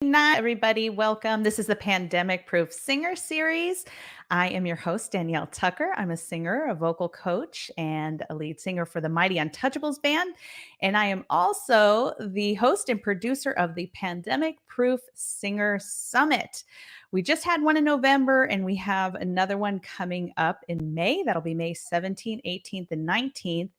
Night, everybody. Welcome. This is the Pandemic Proof Singer Series. I am your host, Danielle Tucker. I'm a singer, a vocal coach, and a lead singer for the Mighty Untouchables band. And I am also the host and producer of the Pandemic Proof Singer Summit. We just had one in November, and we have another one coming up in May. That'll be May 17th, 18th, and 19th.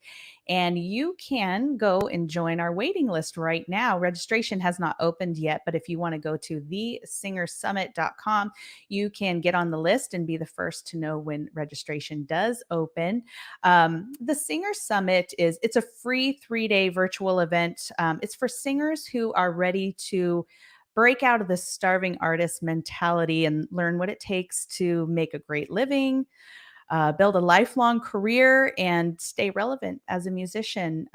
And you can go and join our waiting list right now. Registration has not opened yet, but if you want to go to thesingersummit.com, you can get on the list and be the first to know when registration does open. The Singer Summit it's a free 3-day virtual event. It's for singers who are ready to break out of the starving artist mentality and learn what it takes to make a great living, build a lifelong career, and stay relevant as a musician.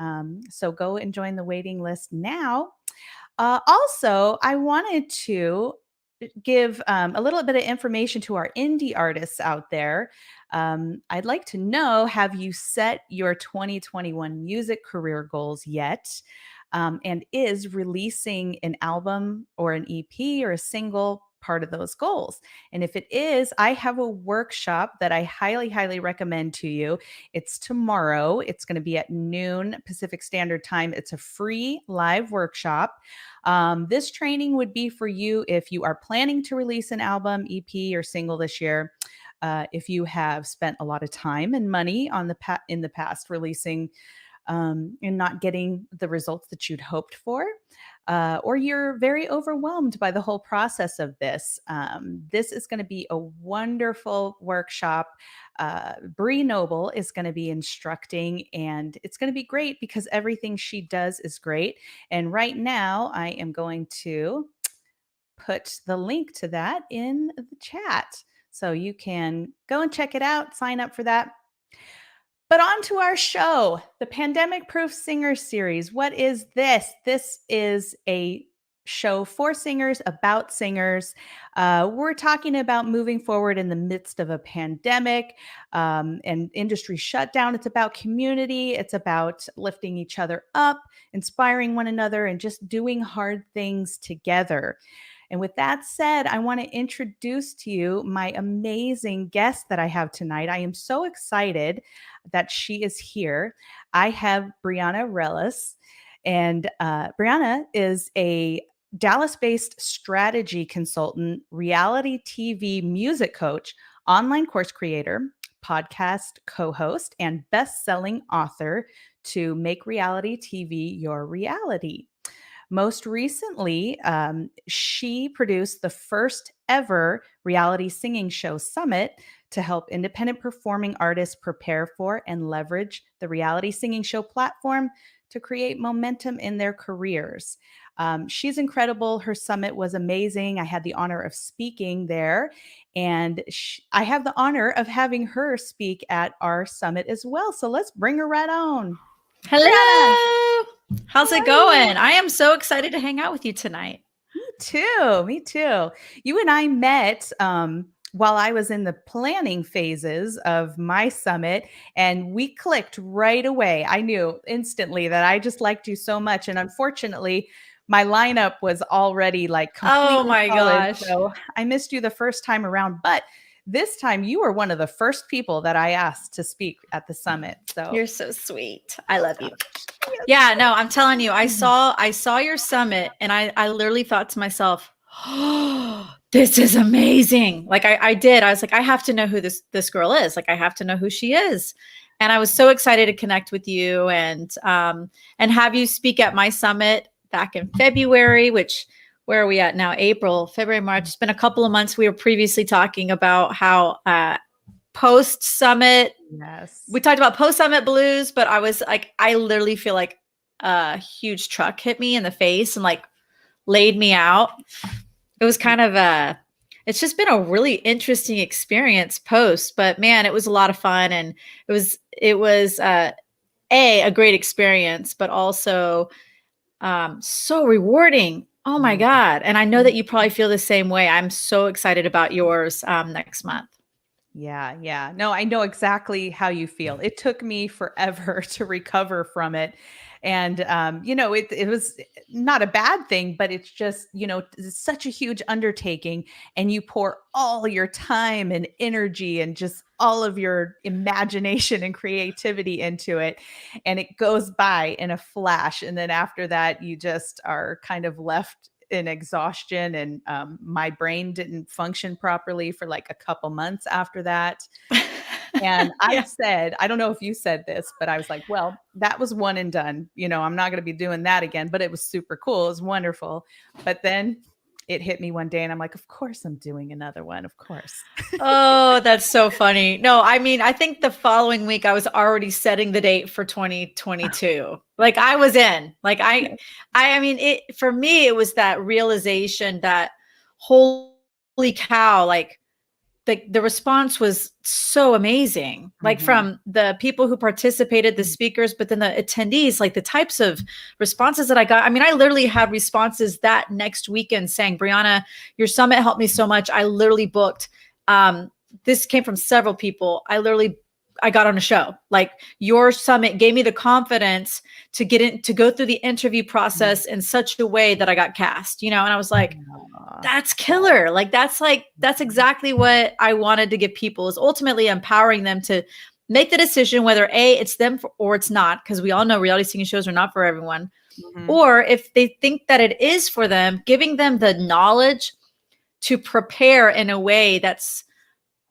So go and join the waiting list now. Also, I wanted to give a little bit of information to our indie artists out there. I'd like to know, have you set your 2021 music career goals yet? And is releasing an album or an EP or a single part of those goals? And if it is, I have a workshop that I highly, highly recommend to you. It's tomorrow. It's going to be at noon Pacific Standard Time. It's a free live workshop. This training would be for you if you are planning to release an album, EP, or single this year. If you have spent a lot of time and money in the past releasing and not getting the results that you'd hoped for, or you're very overwhelmed by the whole process of this. This is going to be a wonderful workshop. Bree Noble is going to be instructing, and it's going to be great because everything she does is great. And right now, I am going to put the link to that in the chat. So you can go and check it out, sign up for that. But on to our show, the Pandemic Proof Singer Series. What is this? This is a show for singers, about singers. We're talking about moving forward in the midst of a pandemic and industry shutdown. It's about community. It's about lifting each other up, inspiring one another, and just doing hard things together. And with that said, I want to introduce to you my amazing guest that I have tonight. I am so excited that she is here. I have Brianna Ruelas, and Brianna is a Dallas-based strategy consultant, reality TV music coach, online course creator, podcast co-host, and best-selling author to Make Reality TV Your Reality. Most recently, she produced the first ever reality singing show summit to help independent performing artists prepare for and leverage the reality singing show platform to create momentum in their careers. She's incredible. Her summit was amazing. I had the honor of speaking there, and I have the honor of having her speak at our summit as well. So let's bring her right on. Hello. How's it going? I am so excited to hang out with you tonight. Me too. You and I met while I was in the planning phases of my summit, and we clicked right away. I knew instantly that I just liked you so much. And unfortunately, my lineup was already like completely Oh my solid, gosh. so I missed you the first time around. But this time you were one of the first people that I asked to speak at the summit. So you're so sweet. I love you. Yeah, no, I'm telling you, I saw your summit, and I literally thought to myself, oh, this is amazing. Like I did. I was like, I have to know who this girl is. Like I have to know who she is. And I was so excited to connect with you and have you speak at my summit back in February, which where are we at now? April, February, March. It's been a couple of months. We were previously talking about how post summit. Yes. We talked about post summit blues, but I was like, I literally feel like a huge truck hit me in the face and like laid me out. It was kind of it's just been a really interesting experience post, but man, it was a lot of fun. And it was a great experience, but also so rewarding. Oh my God. And I know that you probably feel the same way. I'm so excited about yours next month. Yeah. No, I know exactly how you feel. It took me forever to recover from it. And, it was not a bad thing, but it's just, it's such a huge undertaking, and you pour all your time and energy and just all of your imagination and creativity into it. And it goes by in a flash. And then after that, you just are kind of left in exhaustion. And my brain didn't function properly for like a couple months after that. And I Yeah. said, I don't know if you said this, but I was like, well, that was one and done. I'm not going to be doing that again, but it was super cool. It was wonderful. But then it hit me one day and I'm like, of course I'm doing another one. Of course. Oh, that's so funny. No, I mean, I think the following week I was already setting the date for 2022. Like I was in. Like I mean, it for me it was that realization that holy cow, like the response was so amazing, like Mhm. from the people who participated, the speakers, but then the attendees, like the types of responses that I got. I mean, I literally had responses that next weekend saying, Brianna, your summit helped me so much. I literally booked, this came from several people. I got on a show. Like your summit gave me the confidence to go through the interview process in such a way that I got cast, and I was like, Aw. that's killer. That's exactly what I wanted to give people, is ultimately empowering them to make the decision whether it's them or it's not. Cause we all know reality singing shows are not for everyone. Mhm. Or if they think that it is for them, giving them the knowledge to prepare in a way that's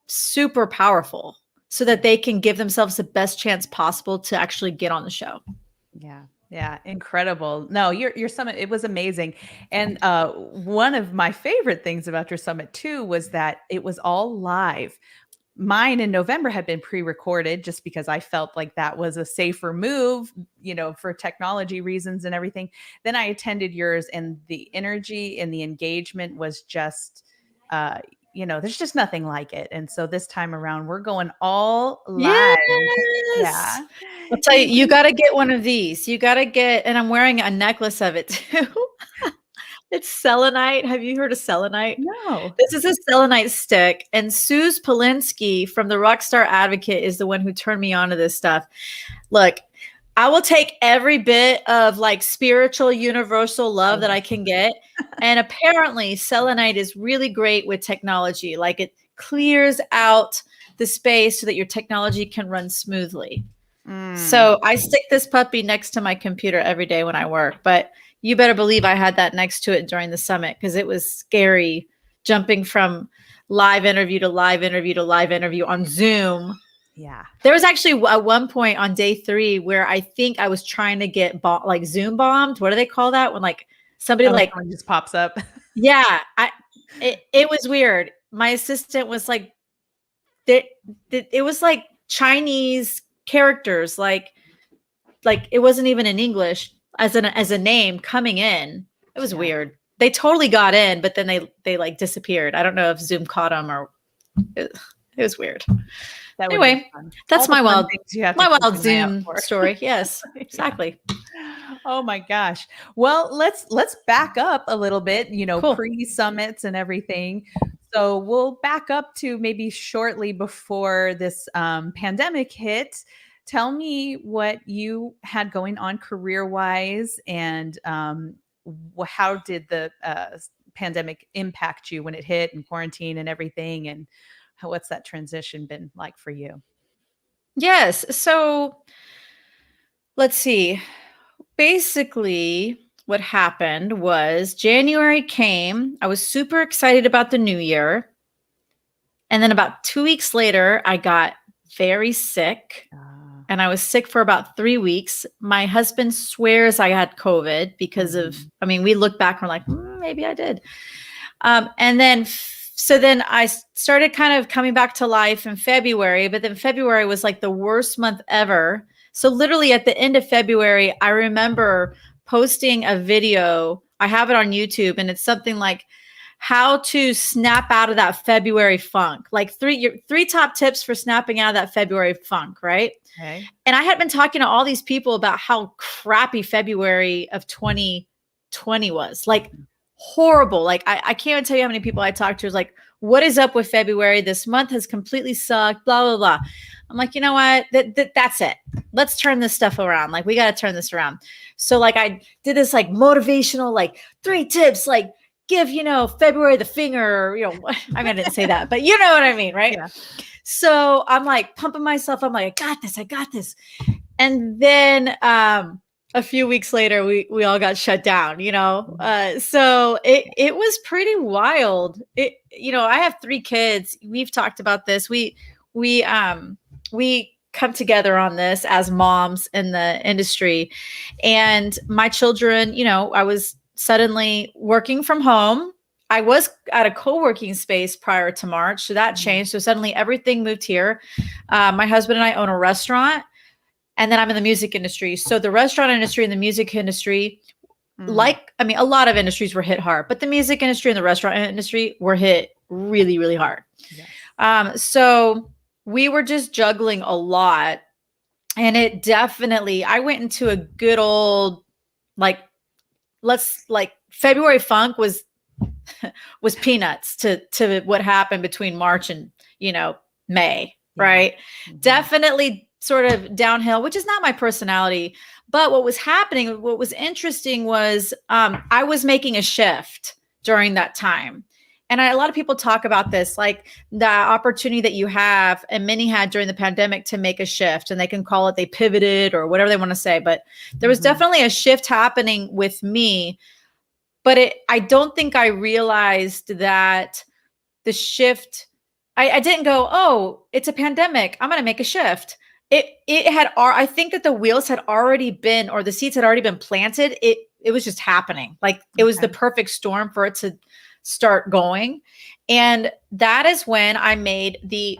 super powerful so that they can give themselves the best chance possible to actually get on the show. Yeah. Yeah, incredible. No, your summit, it was amazing. And one of my favorite things about your summit too was that it was all live. Mine in November had been pre-recorded just because I felt like that was a safer move, for technology reasons and everything. Then I attended yours, and the energy and the engagement was just uh there's just nothing like it. And so this time around we're going all live. Yes. Yeah. I'll tell you, you got to get one of these. You got to get, and I'm wearing a necklace of it too. It's selenite. Have you heard of selenite? No. This is a selenite stick. And Suze Polinsky from the Rockstar Advocate is the one who turned me on to this stuff. Look, I will take every bit of like spiritual universal love that I can get. And apparently, selenite is really great with technology. Like it clears out the space so that your technology can run smoothly. Mm. So I stick this puppy next to my computer every day when I work. But you better believe I had that next to it during the summit because it was scary jumping from live interview to live interview to live interview on Zoom. Yeah. There was actually at one point on day 3 where I think I was trying to get like Zoom bombed. What do they call that? When like somebody Oh, like, someone just pops up. yeah, it was weird. My assistant was like, it was like Chinese characters, like it wasn't even in English as a name coming in. It was Yeah. weird. They totally got in, but then they like disappeared. I don't know if Zoom caught them or it was weird. That would be Anyway, fun. that's All the my fun wild things you have to my keep wild an eye out Zoom for. story. Yes, Yeah. exactly. Oh my gosh. Well, let's back up a little bit, Cool. pre-summits and everything. So we'll back up to maybe shortly before this pandemic hit. Tell me what you had going on career-wise, and how did the pandemic impact you when it hit, and quarantine and everything, and what's that transition been like for you? Yes. So let's see. Basically, what happened was January came. I was super excited about the new year. And then about 2 weeks later, I got very sick. Ah. And I was sick for about 3 weeks. My husband swears I had COVID because of, Mhm. I mean, we look back and we're like, maybe I did. And then, so then I started kind of coming back to life in February, but then February was like the worst month ever. So literally at the end of February, I remember posting a video. I have it on YouTube, and it's something like how to snap out of that February funk, like three top tips for snapping out of that February funk, right? Okay. And I had been talking to all these people about how crappy February of 2020 was, like horrible. Like I can't even tell you how many people I talked to was like, what is up with February? This month has completely sucked, blah, blah, blah. I'm like, you know what? That's it. Let's turn this stuff around. Like, we got to turn this around. So like I did this like motivational, like 3 tips, like give, February the finger, I mean, I didn't say that, but you know what I mean, right? Yeah. So I'm like pumping myself. I'm like, I got this. And then a few weeks later, we all got shut down, so it was pretty wild. I have 3 kids. We've talked about this. We come together on this as moms in the industry, and my children, I was suddenly working from home. I was at a co-working space prior to March, so that changed. So suddenly everything moved here. My husband and I own a restaurant, and then I'm in the music industry. So the restaurant industry and the music industry, a lot of industries were hit hard, but the music industry and the restaurant industry were hit really, really hard. Yes. So we were just juggling a lot, and it definitely, I went into a good old, February funk was peanuts to what happened between March and, May, right? Mm-hmm. Definitely sort of downhill, which is not my personality. But what was happening, what was interesting was I was making a shift during that time. And a lot of people talk about this, like the opportunity that you have, and many had during the pandemic, to make a shift, and they can call it they pivoted or whatever they want to say. But there was definitely a shift happening with me. But I don't think I realized that the shift, I didn't go, oh, it's a pandemic, I'm going to make a shift. I think that the wheels had already been, or the seeds had already been planted. It was just happening. Like it was the perfect storm for it to start going. And that is when I made the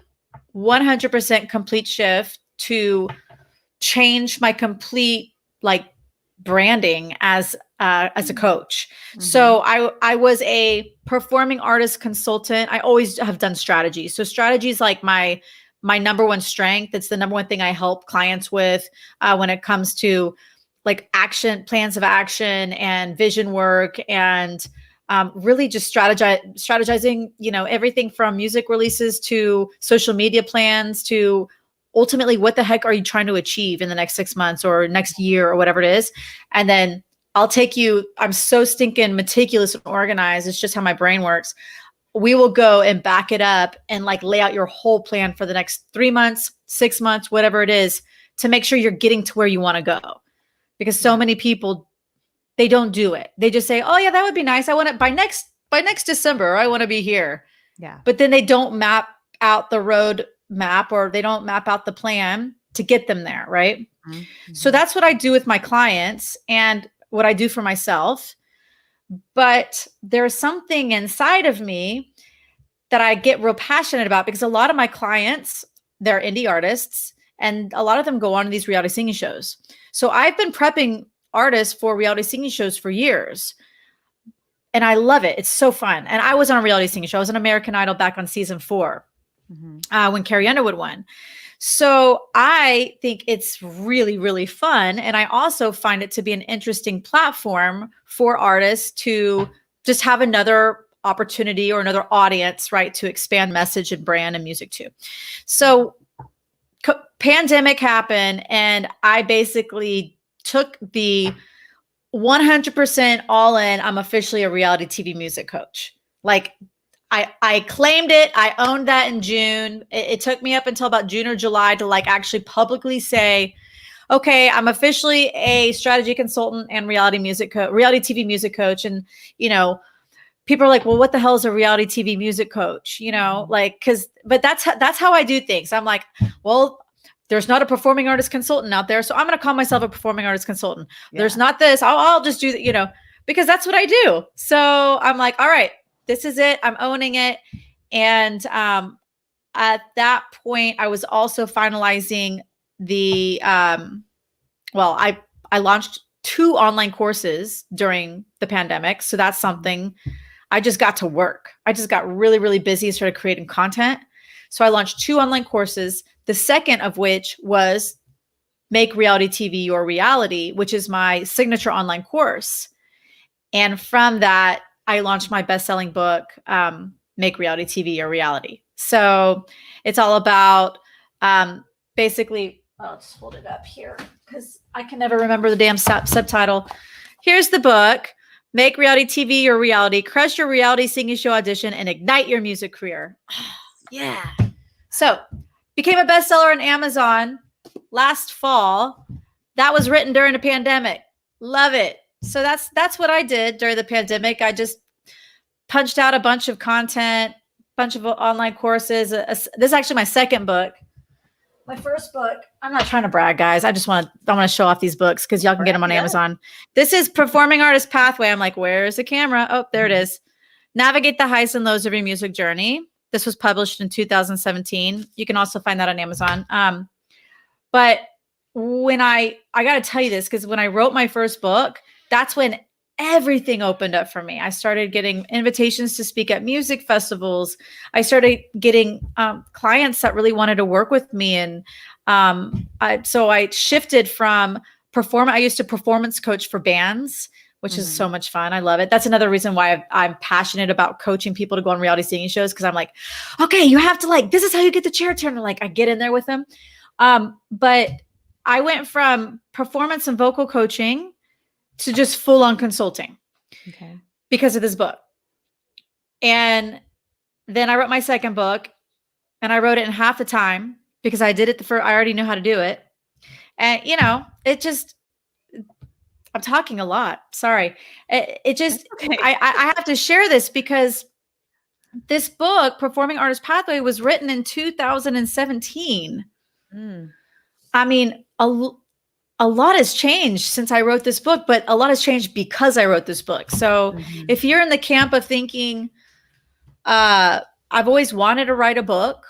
100% complete shift to change my complete branding as a coach. Mm-hmm. So I was a performing artist consultant. I always have done strategy. So strategy is like my number one strength. It's the number one thing I help clients with when it comes to plans of action and vision work, and really just strategizing, everything from music releases to social media plans to ultimately what the heck are you trying to achieve in the next 6 months or next year or whatever it is. And then I'm so stinking meticulous and organized. It's just how my brain works. We will go and back it up and lay out your whole plan for the next 3 months, 6 months, whatever it is, to make sure you're getting to where you want to go. Because so many people, they don't do it. They just say, oh yeah, that would be nice. I want it by next December, I want to be here. Yeah. But then they don't map out the road map, or they don't map out the plan to get them there. Right. Mm-hmm. So that's what I do with my clients and what I do for myself. But there's something inside of me that I get real passionate about, because a lot of my clients, they're indie artists, and a lot of them go on to these reality singing shows. So I've been prepping artists for reality singing shows for years, and I love it. It's so fun. And I was on a reality singing show. I was on American Idol back on season 4 when Carrie Underwood won. So I think it's really, really fun. And I also find it to be an interesting platform for artists to just have another opportunity or another audience, right, to expand message and brand and music too. So pandemic happened, and I basically took the 100% all in. I'm officially a reality TV music coach. I claimed it. I owned that in June. It took me up until about June or July to actually publicly say, okay, I'm officially a strategy consultant and reality TV music coach. And, people are like, well, what the hell is a reality TV music coach? But that's how I do things. I'm like, well, there's not a performing artist consultant out there, so I'm going to call myself a performing artist consultant. Yeah. There's not this. I'll just do, because that's what I do. So I'm like, all right, this is it. I'm owning it. And at that point, I was also finalizing the, I launched 2 online courses during the pandemic. So that's something I just got to work. I just got really, really busy and started creating content. So I launched 2 online courses, the second of which was Make Reality TV Your Reality, which is my signature online course. And from that, I launched my best-selling book, Make Reality TV Your Reality. So it's all about basically, I'll just hold it up here because I can never remember the damn subtitle. Here's the book. Make reality TV your reality. Crush your reality singing show audition and ignite your music career. Yeah. So became a bestseller on Amazon last fall. That was written during the pandemic. Love it. So that's what I did during the pandemic. I just punched out a bunch of content, bunch of online courses. This is actually my second book. My first book, I'm not trying to brag, guys. I want to show off these books because y'all can get them on Amazon. This is Performing Artist Pathway. I'm like, where's the camera? Oh, there it is. Navigate the highs and lows of your music journey. This was published in 2017. You can also find that on Amazon. But when I got to tell you this, because when I wrote my first book, that's when everything opened up for me. I started getting invitations to speak at music festivals. I started getting clients that really wanted to work with me. And so I shifted from I used to performance coach for bands, which is so much fun. I love it. That's another reason why I'm passionate about coaching people to go on reality singing shows. Cause I'm like, okay, you have to this is how you get the chair turned. I get in there with them. But I went from performance and vocal coaching to just full on consulting because of this book. And then I wrote my second book and I wrote it in half the time because I did it I already knew how to do it. And I'm talking a lot. Sorry. I have to share this because this book, Performing Artist Pathway, was written in 2017. I mean, a lot has changed since I wrote this book, but a lot has changed because I wrote this book. So if you're in the camp of thinking, I've always wanted to write a book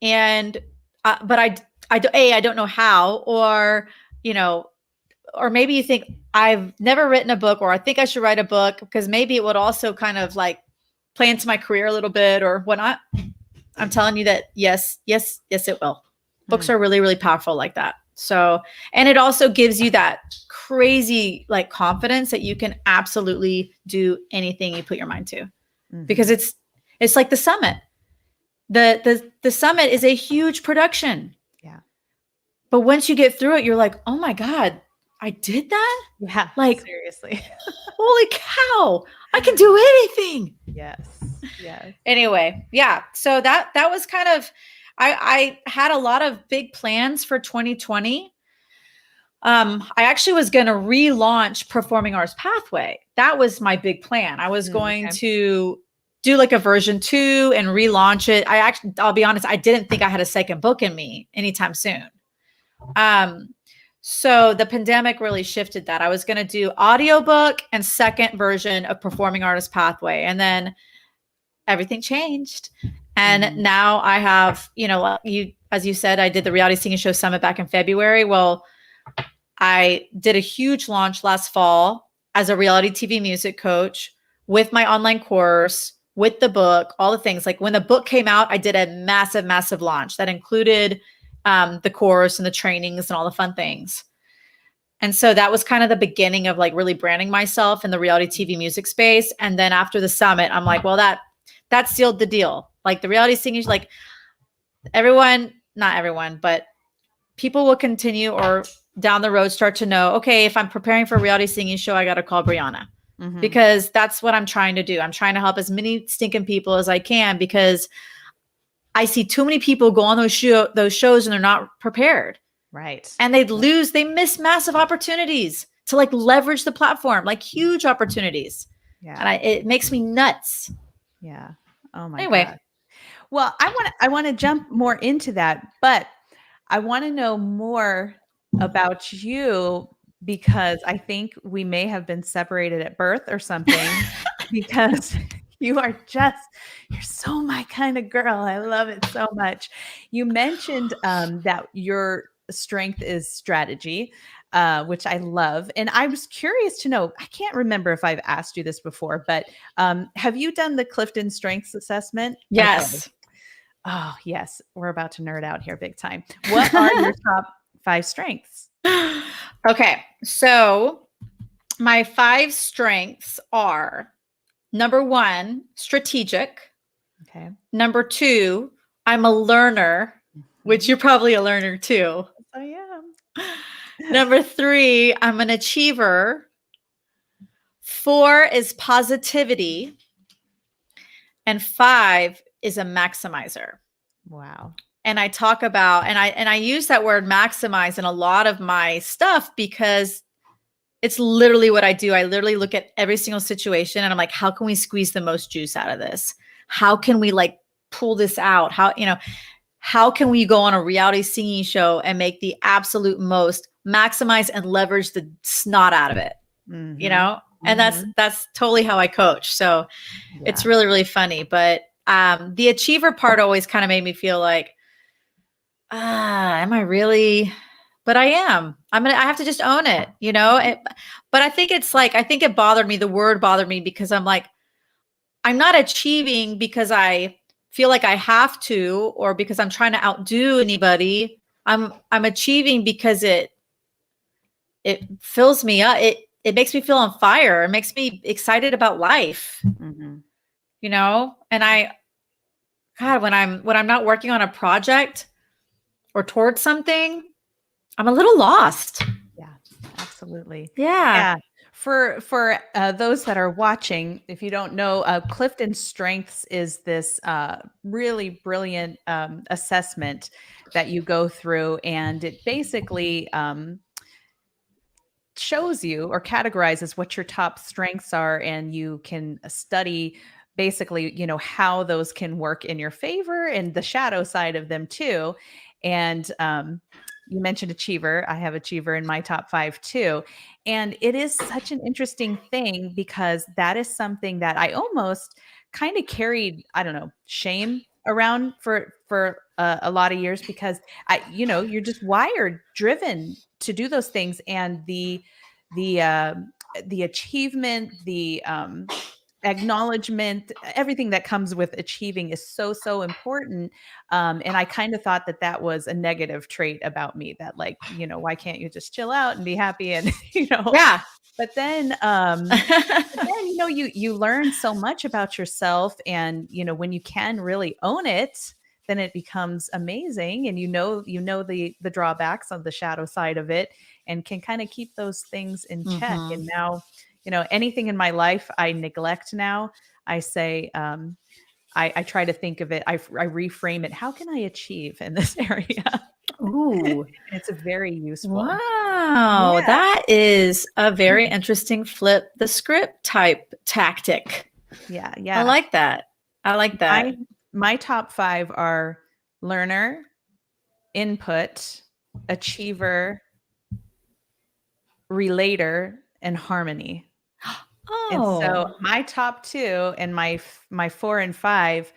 but I don't know how, or maybe you think I've never written a book, or I think I should write a book because maybe it would also kind of play into my career a little bit or whatnot. I'm telling you that yes, it will. Books are really, really powerful like that. So, and it also gives you that crazy confidence that you can absolutely do anything you put your mind to, because it's like the summit. The summit is a huge production. Yeah. But once you get through it, you're like, oh my God, I did that? Yeah. Seriously. Holy cow. I can do anything. Yes. Yes. Anyway. Yeah. So that was kind of, I had a lot of big plans for 2020. I actually was going to relaunch Performing Arts Pathway. That was my big plan. I was going to do a version 2 and relaunch it. I'll be honest, I didn't think I had a second book in me anytime soon. So the pandemic really shifted that. I was going to do audiobook and second version of Performing Artist Pathway. And then everything changed. And now I have, as you said, I did the Reality Singing Show Summit back in February. Well, I did a huge launch last fall as a reality TV music coach with my online course, with the book, all the things. When the book came out, I did a massive, massive launch that included the course and the trainings and all the fun things. And so that was kind of the beginning of really branding myself in the reality TV music space. And then after the summit, I'm like, well, that sealed the deal. The reality singing, not everyone, but people will continue or down the road start to know, okay, if I'm preparing for a reality singing show, I got to call Brianna because that's what I'm trying to do. I'm trying to help as many stinking people as I can because I see too many people go on those shows and they're not prepared. Right. And they miss massive opportunities to leverage the platform, huge opportunities. Yeah. And it makes me nuts. Yeah. Oh my God. Well, I want to jump more into that, but I want to know more about you because I think we may have been separated at birth or something because you're so my kind of girl. I love it so much. You mentioned that your strength is strategy, which I love. And I was curious to know, I can't remember if I've asked you this before, but have you done the Clifton Strengths Assessment? Yes. Okay. Oh, yes. We're about to nerd out here big time. What are your top 5 strengths? Okay. So my 5 strengths are number 1, strategic. Okay. Number 2, I'm a learner. which you're probably a learner too. I am. Number 3, I'm an achiever. 4 is positivity. And 5 is a maximizer. Wow. And I talk about, and I use that word maximize in a lot of my stuff because it's literally what I do. I literally look at every single situation and I'm like, how can we squeeze the most juice out of this? How can we like pull this out? How can we go on a reality singing show and make the absolute most, maximize and leverage the snot out of it? Mm-hmm. And that's totally how I coach. So it's really, really funny. But the achiever part always kind of made me feel like, am I really? But I am. I have to just own it, but I think it bothered me. The word bothered me because I'm like, I'm not achieving because I feel like I have to, or because I'm trying to outdo anybody. I'm achieving because it fills me up. It makes me feel on fire. It makes me excited about life, and God, when I'm not working on a project or towards something, I'm a little lost. Yeah, absolutely. Yeah. For those that are watching, if you don't know, Clifton Strengths is this really brilliant assessment that you go through, and it basically shows you or categorizes what your top strengths are, and you can study basically how those can work in your favor and the shadow side of them too. And you mentioned achiever. I have achiever in my top 5 too, and it is such an interesting thing because that is something that I almost kind of carried, I don't know, shame around for a lot of years, because you're just wired, driven to do those things, and the uh, the achievement, the acknowledgement, everything that comes with achieving is so important. And I kind of thought that that was a negative trait about me, that like, why can't you just chill out and be happy? And Yeah. but then you learn so much about yourself, and when you can really own it, then it becomes amazing, and the drawbacks on the shadow side of it, and can kind of keep those things in check. And now, anything in my life I neglect now, I say, I try to think of it, I reframe it. How can I achieve in this area? Ooh. It's a very useful. Wow. Yeah. That is a very interesting flip the script type tactic. Yeah. I like that. My top 5 are learner, input, achiever, relator, and harmony. And so Oh, my top 2 and my 4 and 5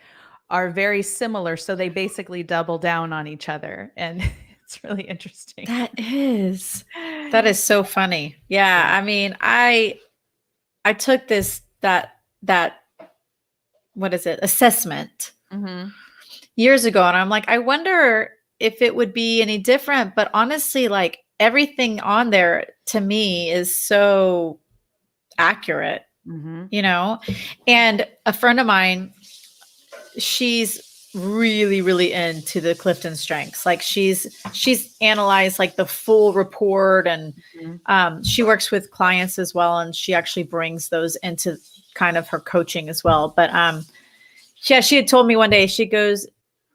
are very similar. So they basically double down on each other. And it's really interesting. that is so funny. Yeah. I mean, I took that what is it, assessment years ago, and I'm like, I wonder if it would be any different. But honestly, like everything on there to me is so accurate, and a friend of mine, she's really, really into the Clifton strengths. Like she's analyzed like the full report, and she works with clients as well, and she actually brings those into kind of her coaching as well. But yeah, she had told me one day, she goes,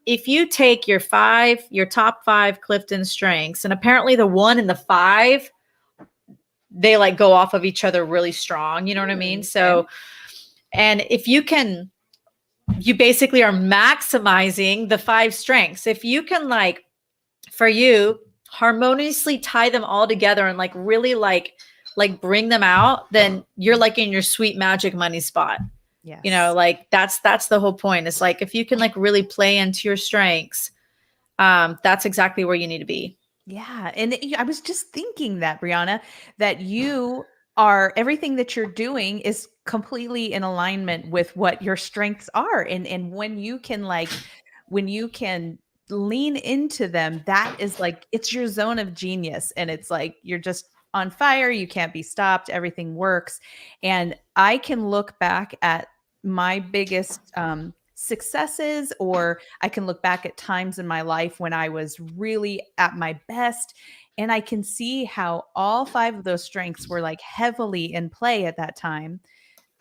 if you take your top 5 Clifton strengths, and apparently the 1 and the 5, they like go off of each other really strong. You know what I mean? So, and if you basically are maximizing the 5 strengths. If you can for you, harmoniously tie them all together and really bring them out, then you're like in your sweet magic money spot. Yes. That's the whole point. It's like, if you can really play into your strengths, that's exactly where you need to be. Yeah. And I was just thinking that, Brianna, that everything that you're doing is completely in alignment with what your strengths are. And when you can lean into them, that is it's your zone of genius. And it's like, you're just on fire. You can't be stopped. Everything works. And I can look back at my biggest successes, or I can look back at times in my life when I was really at my best. And I can see how all five of those strengths were like heavily in play at that time.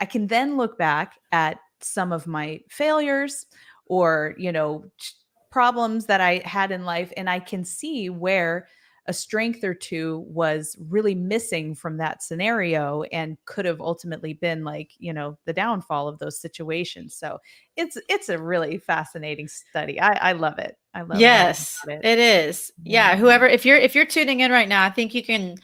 I can then look back at some of my failures or, problems that I had in life, and I can see where a strength or two was really missing from that scenario and could have ultimately been like, the downfall of those situations. So it's a really fascinating study. I love it. I love learning Yes, about it. it is. Yeah. Yeah, whoever, if you're tuning in right now, I think you can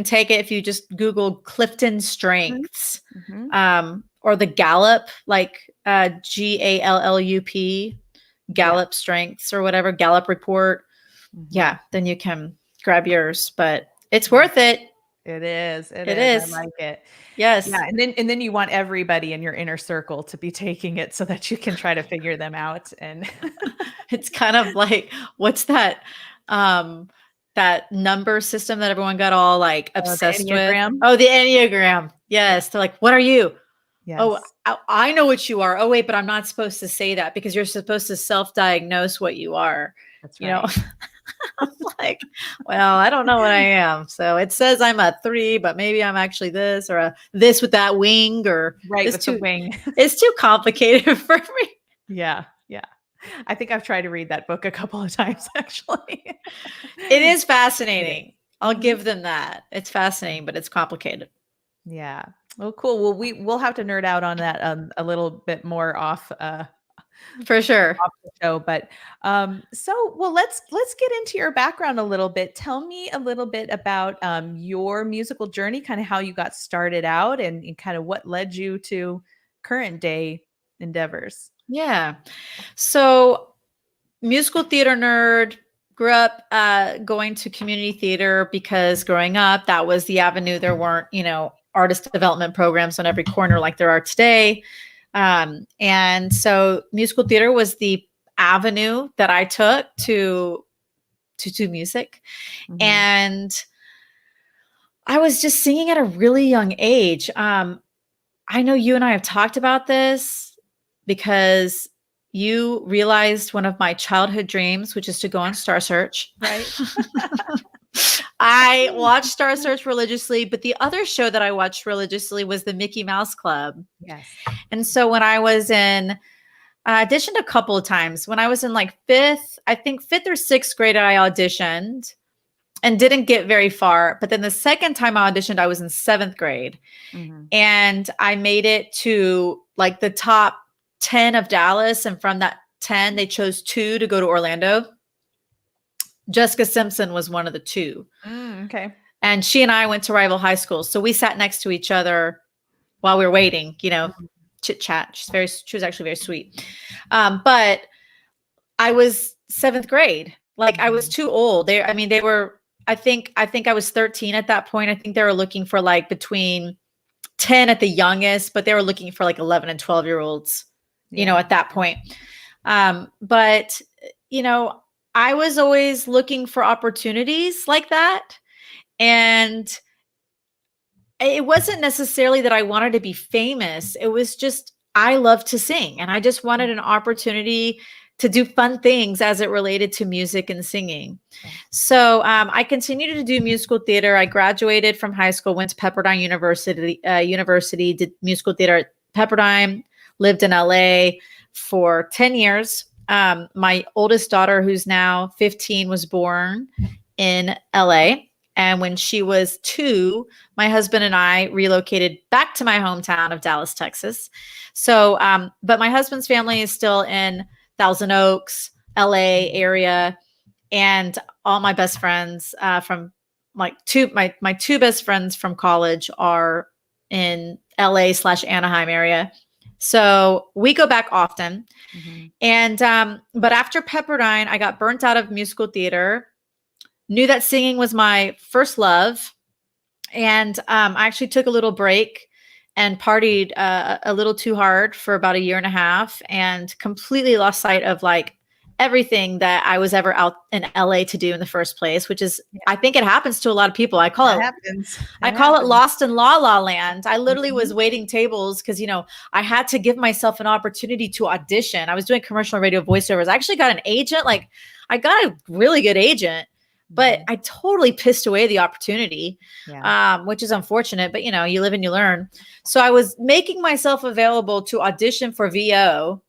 take it if you just Google Clifton Mhm. strengths, Mhm. or the Gallup, like GALLUP, Yeah. Gallup strengths or whatever, Gallup report. Mhm. Yeah, then you can grab yours, but it's Yeah. worth it. It is. It It is. I is. like it. Yeah, Yes. and then you want everybody in your inner circle to be taking it so that you can try to figure them out and It's kind of like, what's um that number system that everyone got all like the obsessed with? Enneagram. Oh, the Enneagram. Yeah. Yes. They're like, what are you? Oh, Yes. I know what you are. Oh, wait, but I'm not supposed to say that because you're supposed to self-diagnose what you are. That's You know, right. I'm like, well, I don't know what I am. So it says I'm a 3, but maybe I'm actually this or a this with that wing, or Right, it's with the too wing. it's too complicated for me. Yeah, yeah. I think I've tried to read that book a couple of times, actually. It is It is. fascinating. I'll Mhm. give them that. It's fascinating, but it's complicated. Yeah. Well, cool. Well, we'll have to nerd out on that, a little bit more For sure. off the show, but, well, let's get into your background a little bit. Tell me a little bit about, your musical journey, kinda how you got started out and kinda what led you to current day endeavors. Yeah. So, musical theater nerd, grew up going to community theater because growing up, that was the avenue. There weren't, artist development programs on every corner like there are today. And so musical theater was the avenue that I took to do music. Mhm. And I was just singing at a really young age. I know you and I have talked about this because you realized one of my childhood dreams, which is to go on Star Search. Right? I watched Star Search religiously, but the other show that I watched religiously was the Mickey Mouse Club. Yes. And so when I was in, I auditioned a couple of times. When I was in like fifth or sixth grade, I auditioned and didn't get very far. But then the second time I auditioned, I was in seventh grade Mhm. and I made it to like the top 10 of Dallas. And from that 10, they chose 2 to go to Orlando. Jessica Simpson was one of the 2. Okay. And she and I went to rival high schools. So we sat next to each other while we were waiting, Mhm. chit chat. She was actually very sweet. But I was seventh grade. Like I was Mhm. too old. They were, I think I was 13 at that point. I think they were looking for like between 10 at the youngest, but they were looking for like 11 and 12-year olds, Yeah. at that point. But, you know, I was always looking for opportunities like that. And it wasn't necessarily that I wanted to be famous. It was just, I love to sing and I just wanted an opportunity to do fun things as it related to music and singing. Yeah. So I continued to do musical theater. I graduated from high school, went to Pepperdine University, did musical theater at Pepperdine, lived in LA for 10 years. My oldest daughter, who's now 15, was born in LA. And when she was 2, my husband and I relocated back to my hometown of Dallas, Texas. So, but my husband's family is still in Thousand Oaks, LA Mhm. area, and all my best friends from like my 2 best friends from college are in LA/Anaheim area. So we go back often. Mhm. And but after Pepperdine, I got burnt out of musical theater. Knew that singing was my first love, and I actually took a little break and partied a little too hard for about a year and a half, and completely lost sight of like everything that I was ever out in LA to do in the first place, which is, Yeah. I think it happens to a lot of people. I call That it happens. I It call it happens. lost in la la land. I literally was Mhm. waiting tables because, I had to give myself an opportunity to audition. I was doing commercial and radio voiceovers. I actually got an agent. Like, I got a really good agent, but Mhm. I totally pissed away the opportunity, Yeah. which is unfortunate, but you live and you learn. So I was making myself available to audition for VO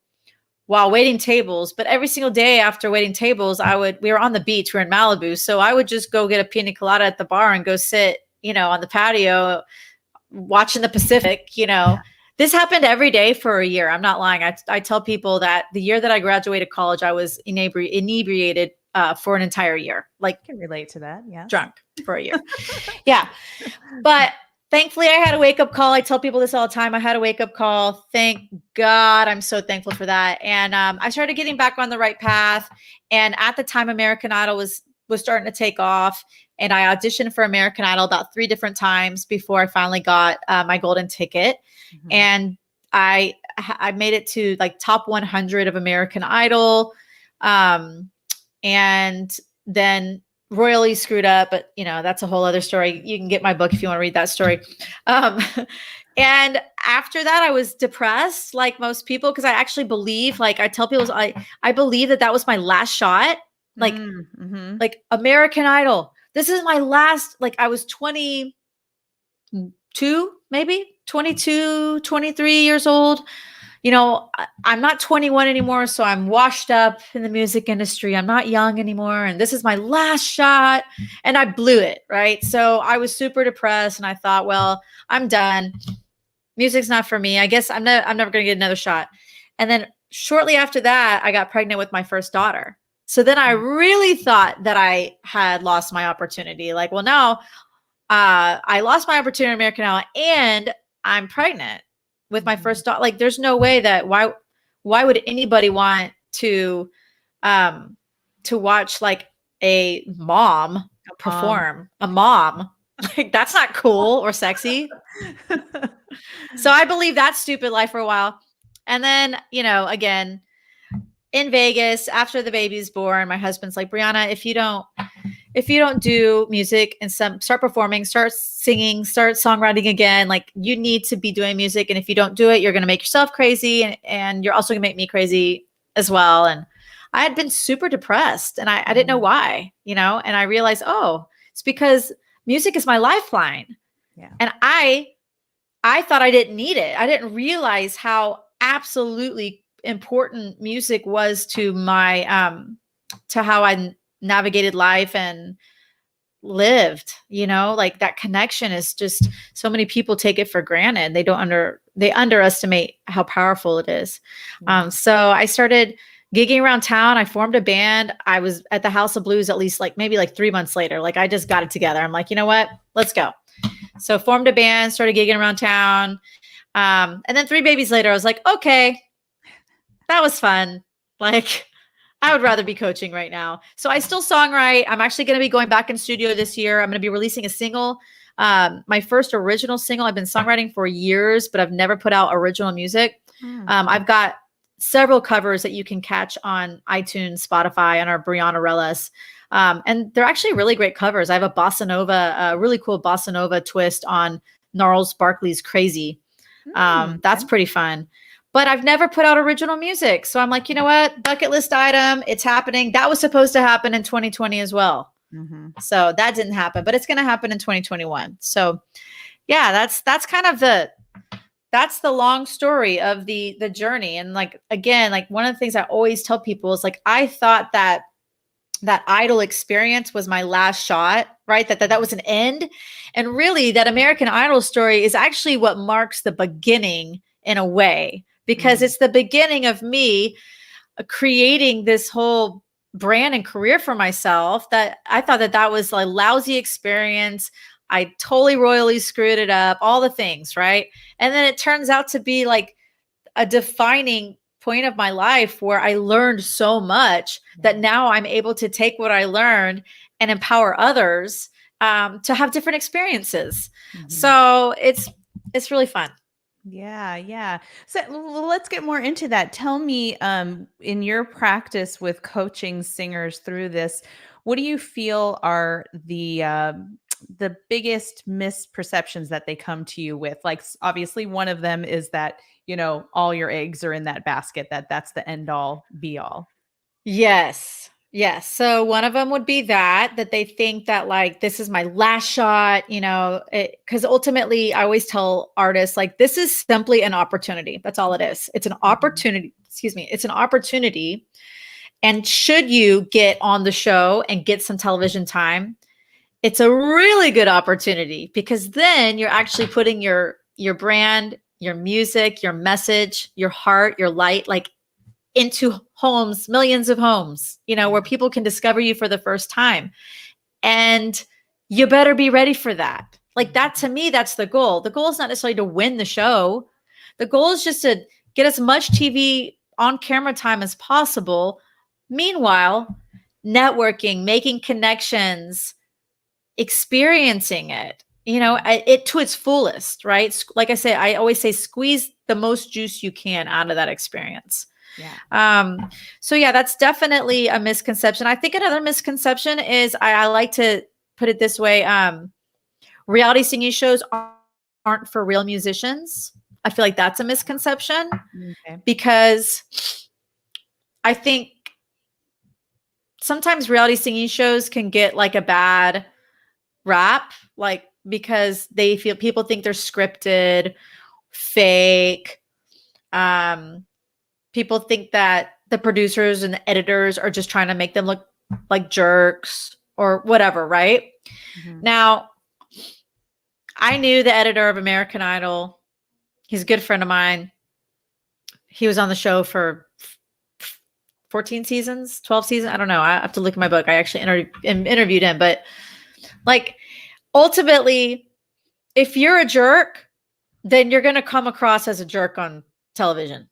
while waiting tables. But every single day after waiting tables, we were on the beach, we were in Malibu. So I would just go get a pina colada at the bar and go sit, on the patio watching the Pacific. This happened every day for a year. I'm not lying. I tell people that the year that I graduated college, I was inebriated for an entire year, like I can relate to that. Yes. drunk for a year. Yeah. But thankfully, I had a wake up call. I tell people this all the time. I had a wake up call. Thank God. I'm so thankful for that. And I started getting back on the right path. And at the time, American Idol was starting to take off. And I auditioned for American Idol about 3 different times before I finally got my golden ticket. Mhm. And I made it to like top 100 of American Idol. And then royally screwed up, but that's a whole other story. You can get my book if you want to read that story. And after that, I was depressed, like most people, because I actually believe, like I tell people, I believe that was my last shot, like Mhm. like American Idol. This is my last. Like I was 22, maybe 22, 23 years old. I'm not 21 anymore, so I'm washed up in the music industry. I'm not young anymore, and this is my last shot, and I blew it, right? So I was super depressed, and I thought, well, I'm done. Music's not for me. I guess I'm never going to get another shot. And then shortly after that, I got pregnant with my first daughter. So then I really thought that I had lost my opportunity. Like, well, now I lost my opportunity in American Idol, and I'm pregnant with my first daughter. Like, there's no way that why would anybody want to watch like a mom perform? A mom, like that's not cool or sexy. So I believe that stupid lie for a while, and then again in Vegas after the baby's born, my husband's like, Brianna, if you don't do music and start performing, start singing, start songwriting again, like you need to be doing music. And if you don't do it, you're going to make yourself crazy. And you're also going to make me crazy as well. And I had been super depressed and I didn't know why, and I realized, oh, it's because music is my lifeline. Yeah. And I thought I didn't need it. I didn't realize how absolutely important music was to my, to how I navigated life and lived, like that connection is just, so many people take it for granted. They underestimate how powerful it is. So I started gigging around town. I formed a band. I was at the House of Blues at least maybe 3 months later. Like I just got it together. I'm like, you know what? Let's go. So formed a band, started gigging around town. And then 3 babies later, I was like, okay, that was fun. Like, I would rather be coaching right now. So I still songwrite. I'm actually going to be going back in studio this year. I'm going to be releasing a single. My first original single. I've been songwriting for years, but I've never put out original music. I've got several covers that you can catch on iTunes, Spotify, and our Brianna Ruelas. And they're actually really great covers. I have a really cool bossa nova twist on Gnarls Barkley's Crazy. That's pretty fun. But I've never put out original music. So I'm like, you know what? Bucket list item. It's happening. That was supposed to happen in 2020 as well. So that didn't happen, but it's going to happen in 2021. So yeah, that's kind of that's the long story of the journey. And like, again, like one of the things I always tell people is like, I thought that Idol experience was my last shot, right? That was an end. And really that American Idol story is actually what marks the beginning in a way, because it's the beginning of me creating this whole brand and career for myself that I thought that was a lousy experience. I totally royally screwed it up, all the things, right? And then it turns out to be like a defining point of my life where I learned so much that now I'm able to take what I learned and empower others to have different experiences. So it's really fun. Yeah, yeah. So let's get more into that. Tell me, in your practice with coaching singers through this, what do you feel are the biggest misperceptions that they come to you with? Like, obviously, one of them is that all your eggs are in that basket. That's the end all, be all. Yes. Yes. So one of them would be that they think that like this is my last shot, because ultimately I always tell artists like this is simply an opportunity. That's all it is. It's an Mhm. opportunity. Excuse me. It's an opportunity. And should you get on the show and get some television time, it's a really good opportunity because then you're actually putting your brand, your music, your message, your heart, your light, like into homes, millions of homes, where people can discover you for the first time. And you better be ready for that. Like that Mhm. to me, that's the goal. The goal is not necessarily to win the show. The goal is just to get as much TV on camera time as possible. Meanwhile, networking, making connections, experiencing it, it to its fullest, right? Like I say, I always say, squeeze the most juice you can out of that experience. Yeah. Um, so yeah, that's definitely a misconception. I think another misconception is I like to put it this way. Reality singing shows aren't for real musicians. I feel like that's a misconception Okay. because I think sometimes reality singing shows can get like a bad rap, like because they feel people think they're scripted, fake. Um, People think that the producers and the editors are just trying to make them look like jerks or whatever, right? Mhm. Now, I knew the editor of American Idol. He's a good friend of mine. He was on the show for 14 seasons, 12 seasons. I don't know. I have to look at my book. I actually interviewed him. But like, ultimately, if you're a jerk, then you're going to come across as a jerk on television.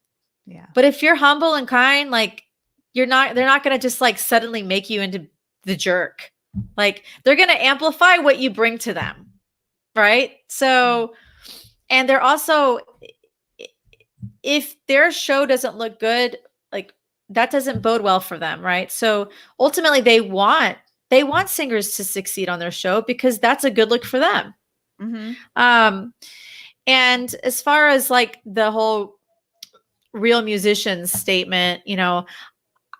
Yeah. But if you're humble and kind, like they're not going to just like suddenly make you into the jerk. Like they're going to amplify what you bring to them. Right. So, and they're also, if their show doesn't look good, like that doesn't bode well for them. Right. So ultimately they want singers to succeed on their show because that's a good look for them. Mhm. Um, and as far as like the whole real musicians statement,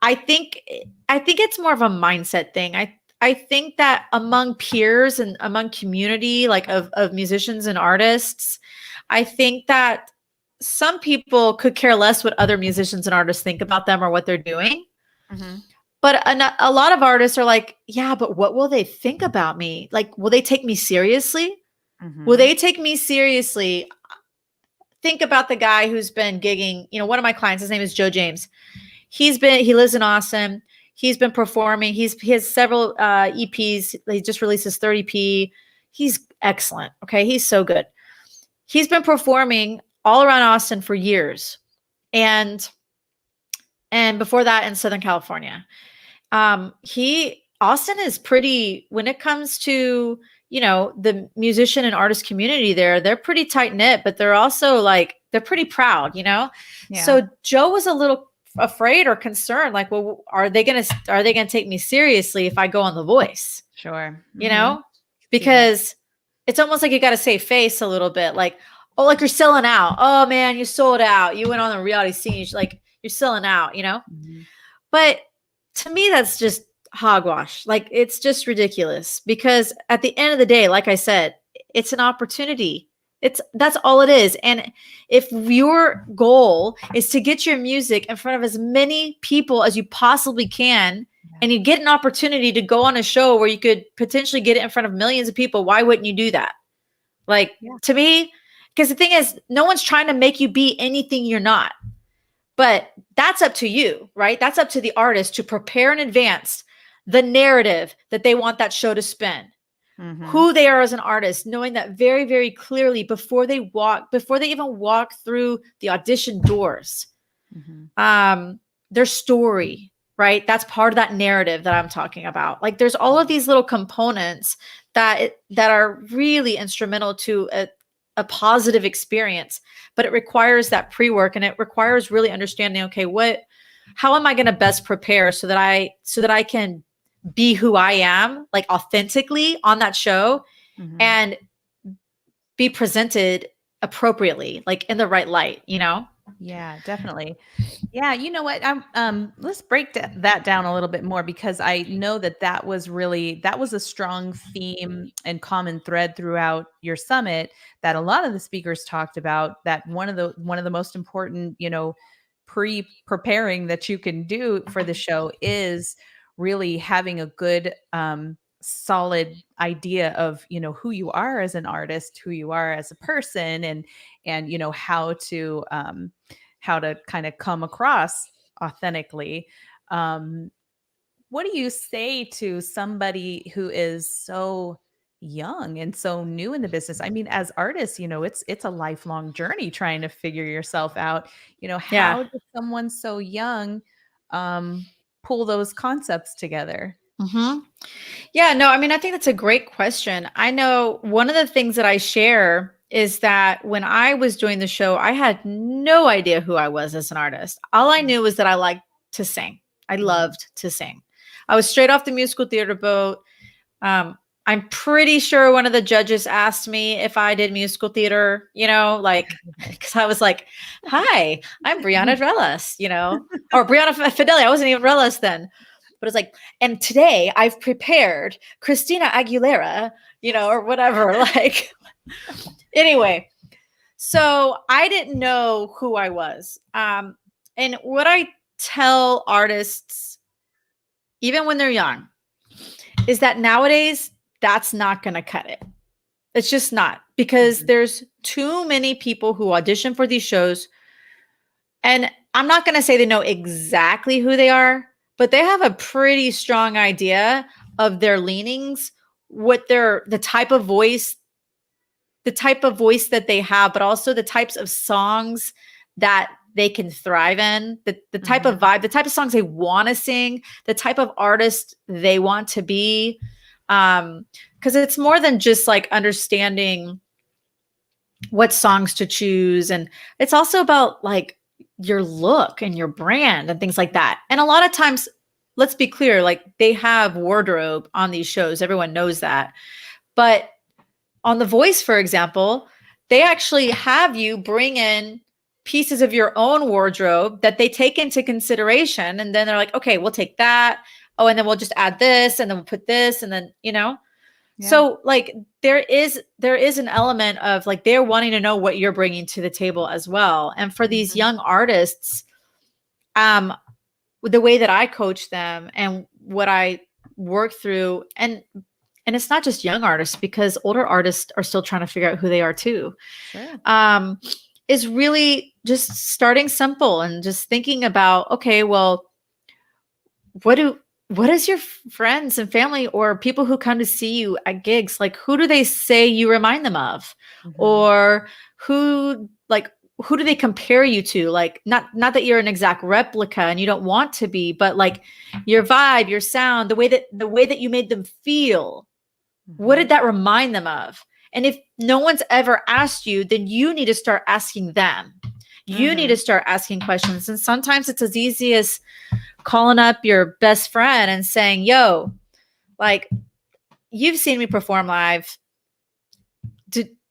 I think I think it's more of a mindset thing. I think that among peers and among community like of musicians and artists, I think that some people could care less what other musicians and artists think about them or what they're doing. Mhm. But a lot of artists are like, yeah, but what will they think about me? Like, will they take me seriously? Will Mhm. they take me seriously? Think about the guy who's been gigging, one of my clients, his name is Joe James. He lives in Austin. He's been performing. He has several EPs. He just released his third EP. He's excellent. Okay. He's so good. He's been performing all around Austin for years. And before that in Southern California. He Austin is pretty when it comes to, the musician and artist community there, they're pretty tight knit, but they're also like they're pretty proud. Yeah. So Joe was a little afraid or concerned, like, well, are they gonna take me seriously if I go on The Voice? Sure. You Mhm. know? See that. Because it's almost like you gotta save face a little bit, like, oh, like you're selling out. Oh man, you sold out. You went on the reality scene, like you're selling out. Mhm. But to me, that's just hogwash. Like it's just ridiculous because at the end of the day, like I said, it's an opportunity. That's all it is. And if your goal is to get your music in front of as many people as you possibly can, Yeah. and you get an opportunity to go on a show where you could potentially get it in front of millions of people, why wouldn't you do that? Like Yeah. to me, because the thing is, no one's trying to make you be anything you're not. But that's up to you, right? That's up to the artist to prepare in advance the narrative that they want that show to spin, Mhm. who they are as an artist, knowing that very, very clearly before they even walk through the audition doors. Mhm. Their story, right? That's part of that narrative that I'm talking about. Like there's all of these little components that are really instrumental to a positive experience, but it requires that pre-work, and it requires really understanding, okay, how am I going to best prepare so that I can be who I am, like authentically on that show, Mhm. and be presented appropriately, like in the right light, Yeah, definitely. Yeah, you know what? Let's break that down a little bit more, because I know that was a strong theme and common thread throughout your summit, that a lot of the speakers talked about, that one of the most important, preparing that you can do for the show is really having a good solid idea of, who you are as an artist, who you are as a person, and how to kind of come across authentically. Um, what do you say to somebody who is so young and so new in the business? I mean, as artists, it's a lifelong journey trying to figure yourself out. Yeah. How does someone so young um, pull those concepts together? Hmm. Yeah, no, I mean, I think that's a great question. I know one of the things that I share is that when I was doing the show, I had no idea who I was as an artist. All I knew was that I liked to sing. I Mhm. loved to sing. I was straight off the musical theater boat. I'm pretty sure one of the judges asked me if I did musical theater, like, because I was like, hi, I'm Brianna Ruelas, or Brianna Fideli. I wasn't even Ruelas then. But it's like, and today I've prepared Christina Aguilera, or whatever. Like, anyway, so I didn't know who I was. And what I tell artists, even when they're young, is that nowadays that's not going to cut it. It's just not, because Mhm. there's too many people who audition for these shows. And I'm not going to say they know exactly who they are, but they have a pretty strong idea of their leanings, the type of voice that they have, but also the types of songs that they can thrive in, the type of Mhm. vibe, the type of songs they want to sing, the type of artist they want to be. Because it's more than just like understanding what songs to choose. And it's also about like your look and your brand and things like that. And a lot of times, let's be clear, like they have wardrobe on these shows. Everyone knows that. But on The Voice, for example, they actually have you bring in pieces of your own wardrobe that they take into consideration. And then they're like, okay, we'll take that. Oh, and then we'll just add this, and then we'll put this, and then, Yeah. so like there is an element of like they're wanting to know what you're bringing to the table as well. And for these Mhm. young artists, um the way that I coach them and what I work through, and it's not just young artists, because older artists are still trying to figure out who they are too, Sure. um, is really just starting simple and just thinking about, okay, well, what do what is your friends and family or people who come to see you at gigs, like who do they say you remind them of, Mhm. or who do they compare you to, like not that you're an exact replica and you don't want to be, but like your vibe, your sound, the way that you made them feel, what did Mhm. that remind them of? And if no one's ever asked you, then you need to start asking them. You need to Mhm. start asking questions. And sometimes it's as easy as calling up your best friend and saying, yo, like, you've seen me perform live.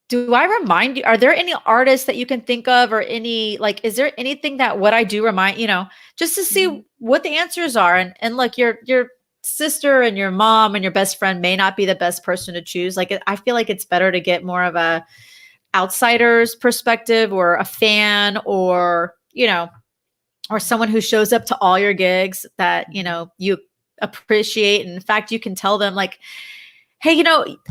Do I remind you? Are there any artists that you can think of, or any, like, is there anything that what I do remind, just to Mhm. see what the answers are? And look, your sister and your mom and your best friend may not be the best person to choose. Like, I feel like it's better to get more of a outsider's perspective, or a fan, or someone who shows up to all your gigs that Mhm. you appreciate. And in fact, you can tell them like, hey,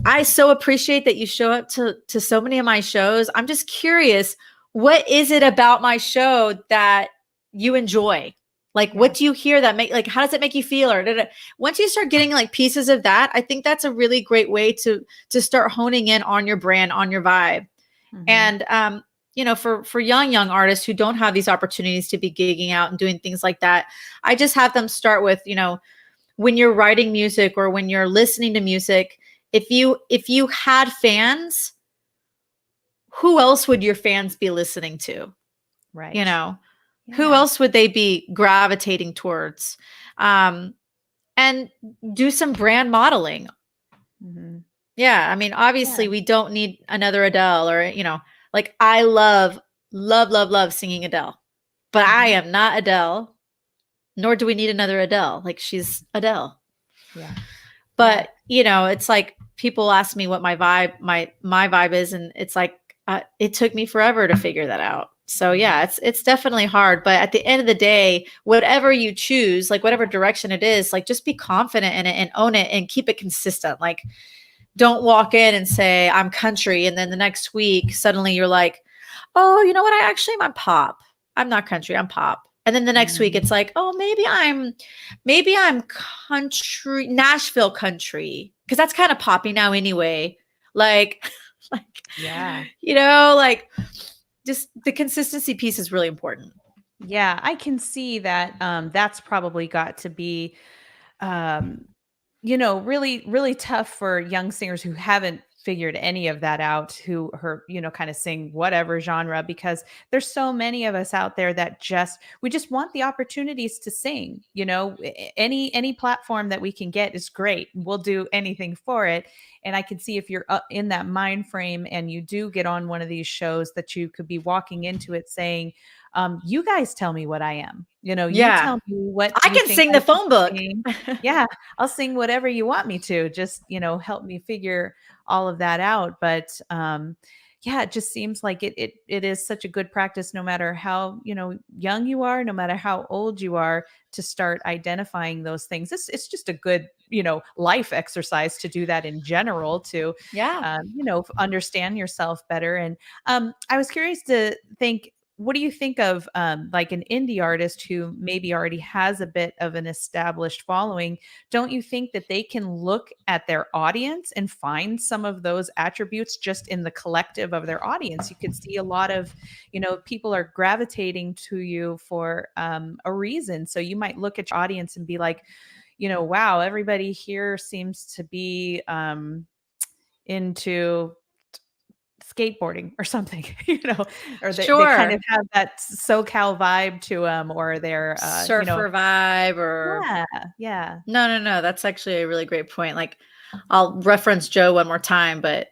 I so appreciate that you show up to so many of my shows. I'm just curious, what is it about my show that you enjoy? Like, Yeah. what do you hear that make, like, how does it make you feel? Or once you start getting like pieces of that, I think that's a really great way to start honing in on your brand, on your vibe. Mhm. And for young artists who don't have these opportunities to be gigging out and doing things like that, I just have them start with, when you're writing music or when you're listening to music, if you had fans, who else would your fans be listening to? You Right. know, who Yeah. else would they be gravitating towards? And do some brand modeling. Mhm. Yeah, I mean, Yeah. obviously we don't need another Adele or, like I love, love, love, love singing Adele, but I Mhm. am not Adele, nor do we need another Adele. Like she's Adele. Yeah. Yeah. But, it's like people ask me what my vibe is, and it's like it took me forever to figure that out. So Mhm. yeah, it's definitely hard, but at the end of the day, whatever you choose, like whatever direction it is, like just be confident in it and own it and keep it consistent. Like don't walk in and say I'm country and then the next week suddenly you're like, "Oh, you know what? I'm pop. I'm not country, I'm pop." And then the next week Mhm. it's like, "Oh, maybe I'm country, Nashville country." Cuz that's kind of poppy now anyway. Like like Yeah. like just the consistency piece is really important. Yeah, I can see that, that's probably got to be, um, really, really tough for young singers who haven't figured any of that out, who kind of sing whatever genre, because there's so many of us out there that we just want the opportunities to sing. Any platform that we can get is great. We'll do anything for it. And I can see if you're in that mind frame and you do get on one of these shows, that you could be walking into it saying, you guys tell me what I am. You Yeah. tell me what I you can think sing I the should phone book. sing. Yeah, I'll sing whatever you want me to. Just, help me figure all of that out. But yeah, it just seems like it is such a good practice, no matter how, young you are, no matter how old you are, to start identifying those things. It's just a good, life exercise to do that in general, to Yeah. understand yourself better. And I was curious to think, what do you think of like an indie artist who maybe already has a bit of an established following? Don't you think that they can look at their audience and find some of those attributes just in the collective of their audience? You could see a lot of, people are gravitating to you for a reason. So you might look at your audience and be like, wow, everybody here seems to be into skateboarding or something, or they kind of Sure. have that SoCal vibe to them, or they're, Surfer vibe or yeah, yeah. no, no, no. That's actually a really great point. Like, I'll reference Joe one more time, but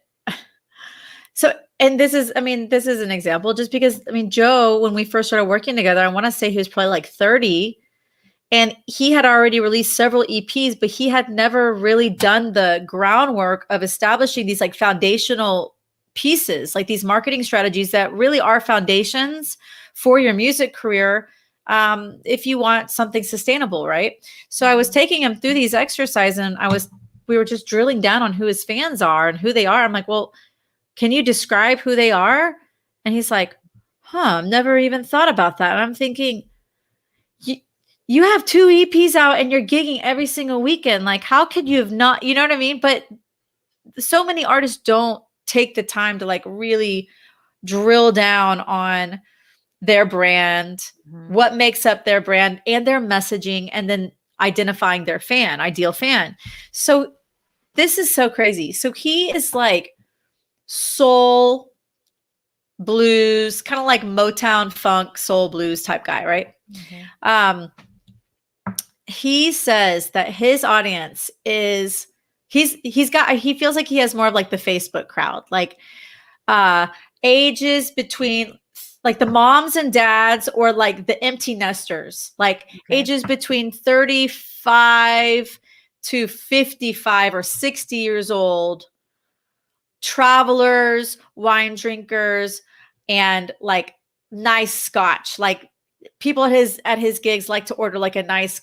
so, and this is an example just because, Joe, when we first started working together, I want to say he was probably like 30 and he had already released several EPs, but he had never really done the groundwork of establishing these like foundational pieces, like these marketing strategies that really are foundations for your music career. If you want something sustainable, right? So I was Mhm. taking him through these exercises and we were just drilling down on who his fans are and who they are. I'm like, well, can you describe who they are? And he's like, I've never even thought about that. And I'm thinking, you, you have 2 EPs out and you're gigging every single weekend. Like, how could you have not, you know what I mean? But so many artists don't take the time to like really drill down on their brand, Mhm. what makes up their brand and their messaging, and then identifying their ideal fan. So this is so crazy. So he is like soul blues, kind of like Motown funk, soul blues type guy, right? Mhm. Um, he says that his audience is he feels like he has more of like the Facebook crowd, like uh ages between like the moms and dads or like the empty nesters, like Okay. ages between 35 to 55 or 60 years old, travelers, wine drinkers, and like nice scotch. Like people at his gigs like to order like a nice,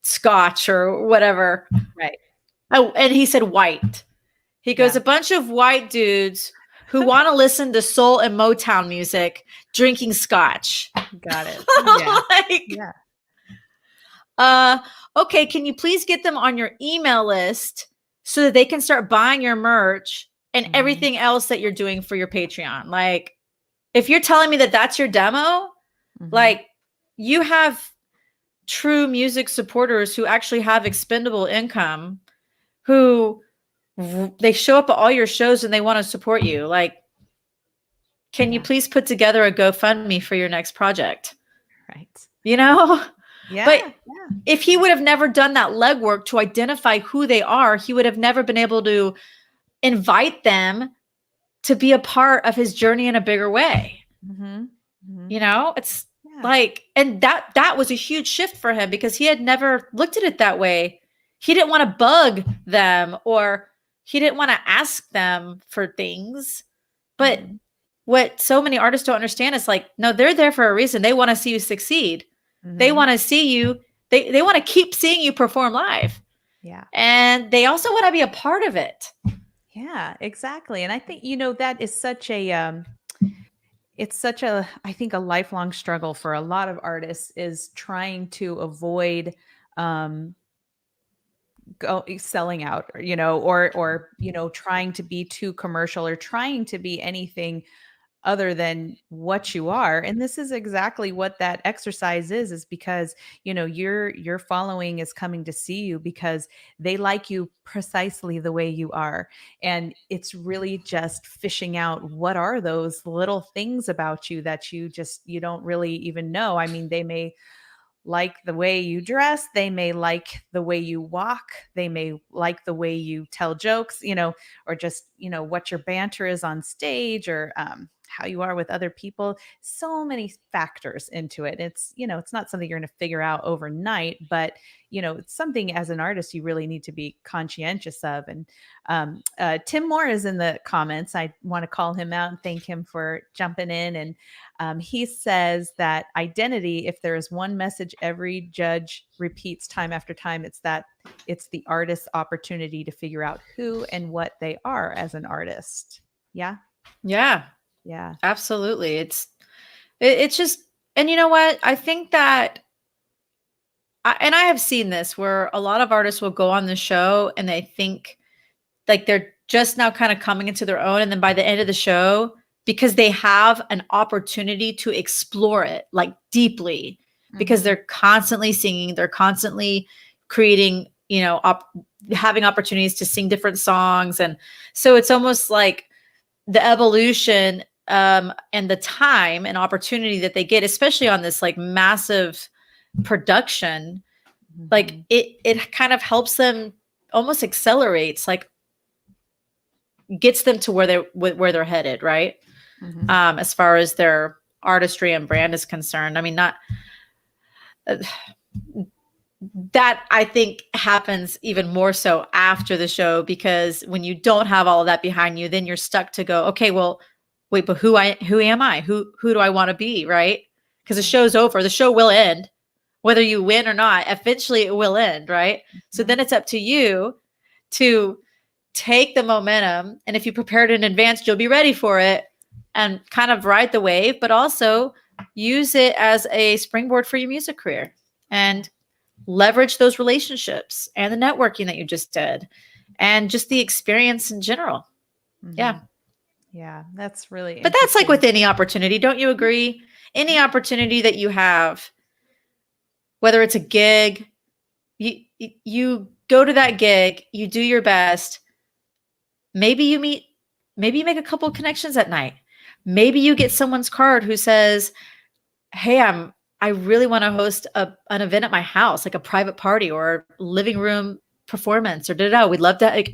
scotch or whatever. Right. Oh, and he said white. He goes, Yeah. a bunch of white dudes who want to listen to soul and Motown music drinking scotch. Got it. Yeah. Like, Yeah. uh, okay, can you please get them on your email list so that they can start buying your merch and Mhm. everything else that you're doing for your Patreon? Like, if you're telling me that that's your demo, Mhm. like, you have true music supporters who actually have expendable income, who they show up at all your shows and they want to support you. Like, Can you Yeah. please put together a GoFundMe for your next project? Right. You know? But Yeah. Yeah. if he would have never done that legwork to identify who they are, he would have never been able to invite them to be a part of his journey in a bigger way. Mm-hmm. Mm-hmm. You know, it's Yeah. like, and that was a huge shift for him because he had never looked at it that way. He didn't want to bug them or he didn't want to ask them for things. But Mm-hmm. what so many artists don't understand is like, no, they're there for a reason. They want to see you succeed. They Mm-hmm. want to see you, they want to keep seeing you perform live. Yeah. And they also want to be a part of it. Yeah, exactly. And I think, that is such a it's such a, I think, a lifelong struggle for a lot of artists is trying to avoid um selling out, or trying to be too commercial or trying to be anything other than what you are. And this is exactly what that exercise is because your following is coming to see you because they like you precisely the way you are. And it's really just fishing out what are those little things about you that you don't really even know. I mean, they may like the way you dress, they may like the way you walk, they may like the way you tell jokes, or just what your banter is on stage, or how you are with other people. So many factors into it. It's not something you're going to figure out overnight, but it's something as an artist you really need to be conscientious of. And Tim Moore is in the comments. I want to call him out and thank him for jumping in. And he says that identity, if there is one message every judge repeats time after time, it's the artist's opportunity to figure out who and what they are as an artist. Yeah. Yeah, Yeah. absolutely. It's just, and you know what? I think that, and I have seen this where a lot of artists will go on the show and they think like they're just now kind of coming into their own. And then by the end of the show, because they have an opportunity to explore it like deeply, because Mm-hmm. they're constantly singing, they're constantly creating, having opportunities to sing different songs. And so it's almost like the evolution and the time and opportunity that they get, especially on this like massive production, like Mm-hmm. it kind of helps them, almost accelerates, like gets them to where they're headed, right? Mm-hmm. As far as their artistry and brand is concerned. I mean, not uh, that I think happens even more so after the show, because when you don't have all of that behind you, then you're stuck to go, okay, well, wait, but who am I? Who do I want to be, right? Because the show's over. The show will end, whether you win or not. Eventually, it will end, right? So Mm-hmm. then it's up to you to take the momentum, and if you prepared in advance, you'll be ready for it and kind of ride the wave, but also use it as a springboard for your music career and leverage those relationships and the networking that you just did and just the experience in general. Mm-hmm. Yeah. Yeah, that's really But that's like interesting. with any opportunity. Don't you agree? Any opportunity that you have, whether it's a gig, you go to that gig, you do your best. Maybe you meet, maybe you make a couple of connections at night. Maybe you get someone's card who says, "Hey, I really want to host an event at my house, like a private party or living room performance or da. We'd love to." Like,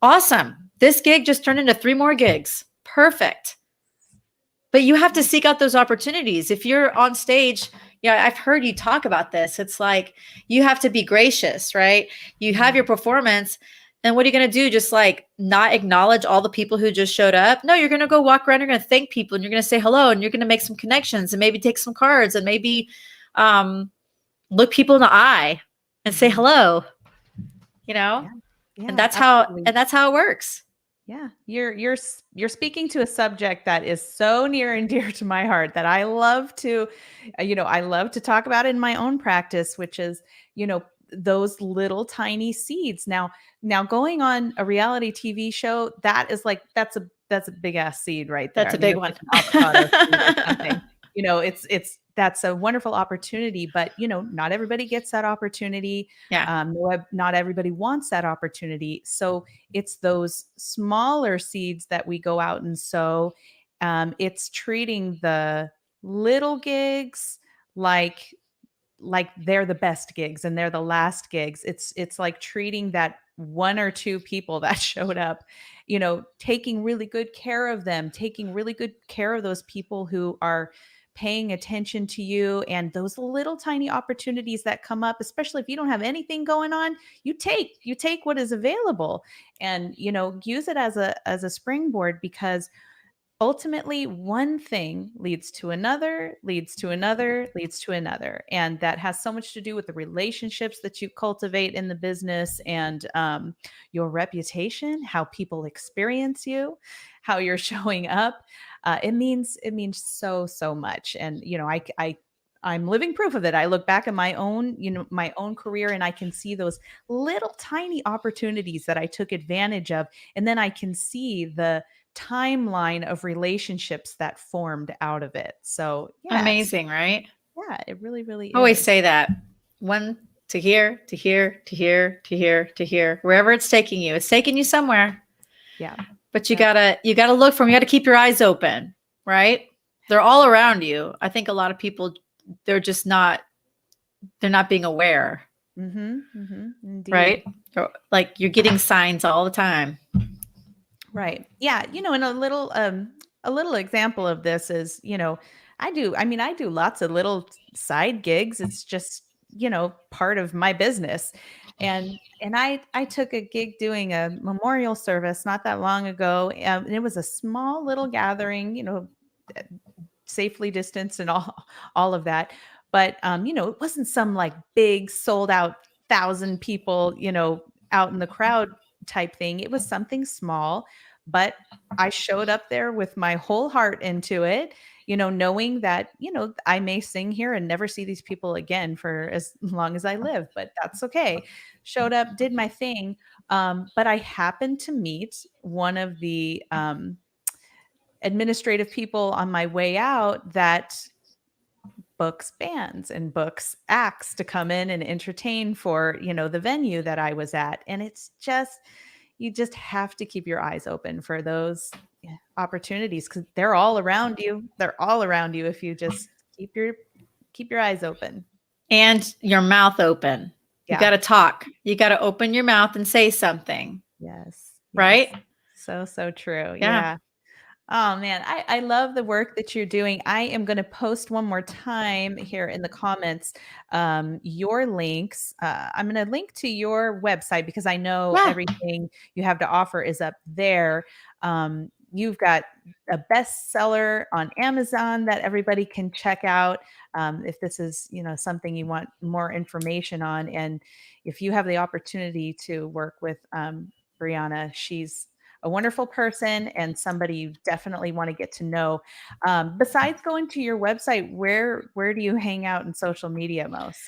awesome. This gig just turned into 3 more gigs. Perfect. But you have to seek out those opportunities. If you're on stage, yeah, I've heard you talk about this. It's like you have to be gracious, right? You have your performance. And what are you going to do? Just like not acknowledge all the people who just showed up? No, you're going to go walk around. You're going to thank people and you're going to say hello and you're going to make some connections and maybe take some cards and maybe look people in the eye and say Mm-hmm. hello, you know? Yeah. And Yeah, that's absolutely. how it works. Yeah, you're speaking to a subject that is so near and dear to my heart that I love to, I love to talk about in my own practice, which is, those little tiny seeds. Now going on a reality TV show, that is like that's a big ass seed right there. That's I a mean, big it's one. like an avocado seed or something. It's that's a wonderful opportunity, but not everybody gets that opportunity. Yeah. Not everybody wants that opportunity. So it's those smaller seeds that we go out and sow. It's treating the little gigs like they're the best gigs and they're the last gigs. It's like treating that one or two people that showed up, taking really good care of them, taking really good care of those people who are paying attention to you, and those little tiny opportunities that come up, especially if you don't have anything going on, you take what is available, and use it as a springboard, because ultimately one thing leads to another, leads to another, leads to another, and that has so much to do with the relationships that you cultivate in the business, and your reputation, how people experience you, how you're showing up. It means so much, and I'm living proof of it. I look back at my own career, and I can see those little tiny opportunities that I took advantage of, and then I can see the timeline of relationships that formed out of it. So, yes. Amazing, right? Yeah, it really, really I always is. say that. One to here, to here, to here, to here, to here. Wherever it's taking you, it's taking you somewhere. Yeah. But you Yeah. gotta look for them. You gotta keep your eyes open, right? They're all around you. I think a lot of people, they're just not, they're not being aware, Indeed. right? Like you're getting signs all the time. Right. Yeah, and a little example of this is, I do lots of little side gigs. It's just, part of my business. And I took a gig doing a memorial service not that long ago. And it was a small little gathering, safely distanced and all of that. But it wasn't some like big sold out 1,000 people, out in the crowd type thing. It was something small, but I showed up there with my whole heart into it, knowing that, I may sing here and never see these people again for as long as I live, but that's okay. Showed up, did my thing. But I happened to meet one of the administrative people on my way out that books bands and books acts to come in and entertain for, the venue that I was at. And it's just, you just have to keep your eyes open for those opportunities, because they're all around you. They're all around you if you just keep your eyes open. And your mouth open. You Yeah. gotta talk. You gotta open your mouth and say something, Yes. Yes. right? So true. Yeah. Yeah. Oh man, I love the work that you're doing. I am going to post one more time here in the comments your links. I'm going to link to your website because I know Yeah. everything you have to offer is up there. You've got a bestseller on Amazon that everybody can check out if this is, something you want more information on. And if you have the opportunity to work with Brianna, she's a wonderful person and somebody you definitely want to get to know. Besides going to your website, where do you hang out in social media most?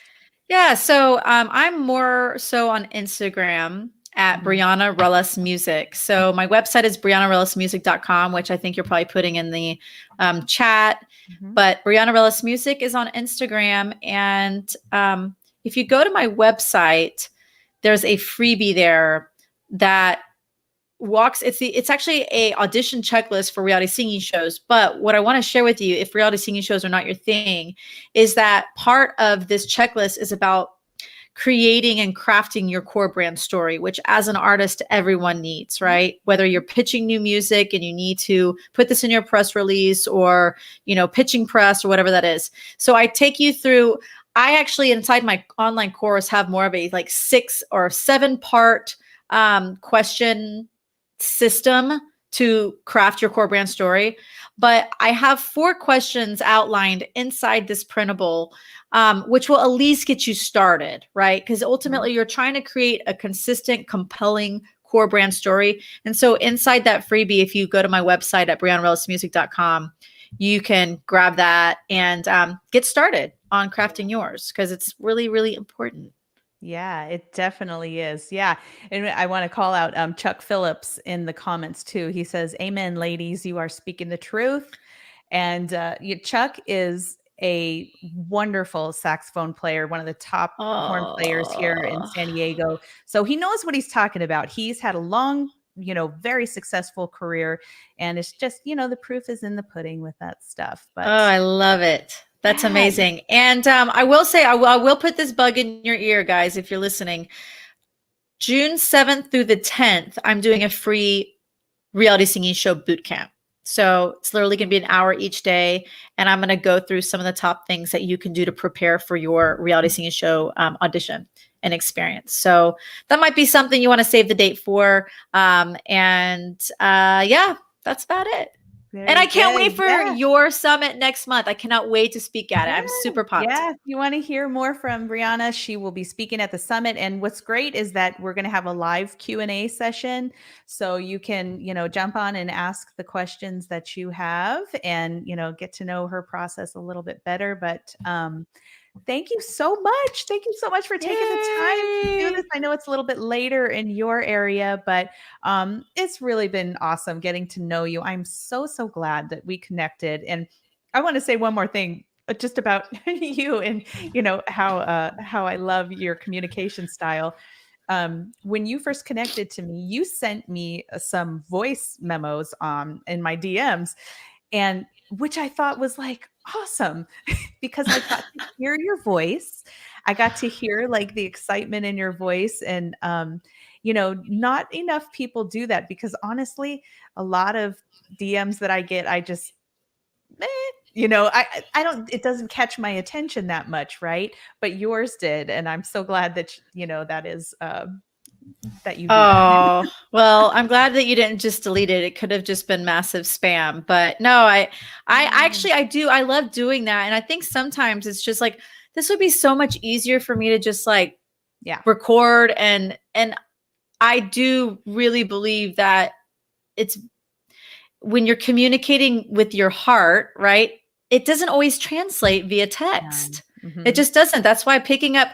Yeah. So I'm more so on Instagram at Mhm, Brianna Ruelas Music. So my website is briannaruelasmusic.com, which I think you're probably putting in the chat. mhm, But Brianna Ruelas Music is on Instagram. And if you go to my website, there's a freebie there that it's actually a audition checklist for reality singing shows. But what I want to share with you, if reality singing shows are not your thing, is that part of this checklist is about creating and crafting your core brand story, which as an artist everyone needs, mhm, right? Whether you're pitching new music and you need to put this in your press release, or pitching press or whatever that is. So I take you through. I actually, inside my online course, have more of a like 6 or 7 part question system to craft your core brand story. But I have 4 questions outlined inside this printable, which will at least get you started, right? Because mhm. ultimately you're trying to create a consistent, compelling core brand story. And so inside that freebie, if you go to my website at briannaruelasmusic.com, you can grab that and get started on crafting yours, because it's really, really important. Yeah, it definitely is. Yeah. And I want to call out Chuck Phillips in the comments too. He says, "Amen, ladies, you are speaking the truth." And Chuck is a wonderful saxophone player, one of the top horn players here in Oh, San Diego. So he knows what he's talking about. He's had a long very successful career. And it's just, the proof is in the pudding with that stuff. Oh, But I love it. That's yeah, amazing. And I will say, I will put this bug in your ear, guys, if you're listening. June 7th through the 10th, I'm doing a free reality singing show boot camp. So it's literally going to be an hour each day. And I'm going to go through some of the top things that you can do to prepare for your reality singing show audition and experience. So that might be something you want to save the date for. Yeah, that's about it. And I very can't good. wait for Yeah. your summit next month. I cannot wait to speak at it. Yeah. I'm super pumped. Yeah. If you want to hear more from Brianna, she will be speaking at the summit. And what's great is that we're going to have a live Q&A session. So you can, jump on and ask the questions that you have and, get to know her process a little bit better. But thank you so much. Thank you so much for taking the time to do Yay! this. I know it's a little bit later in your area, but it's really been awesome getting to know you. I'm so, so glad that we connected. And I want to say one more thing just about you and how I love your communication style. When you first connected to me, you sent me some voice memos in my DMs, and which I thought was like awesome because I got to hear your voice. I got to hear like the excitement in your voice. And, not enough people do that because honestly, a lot of DMs that I get, I just, eh, I don't, it doesn't catch my attention that much. Right. But yours did. And I'm so glad that, that is, that you do that. Oh, well, I'm glad that you didn't just delete it. It could have just been massive spam. But no, I Yeah. actually I do. I love doing that. And I think sometimes it's just like this would be so much easier for me to just like Yeah. record and I do really believe that it's when you're communicating with your heart, right? It doesn't always translate via text. It Mhm. just doesn't. That's why picking up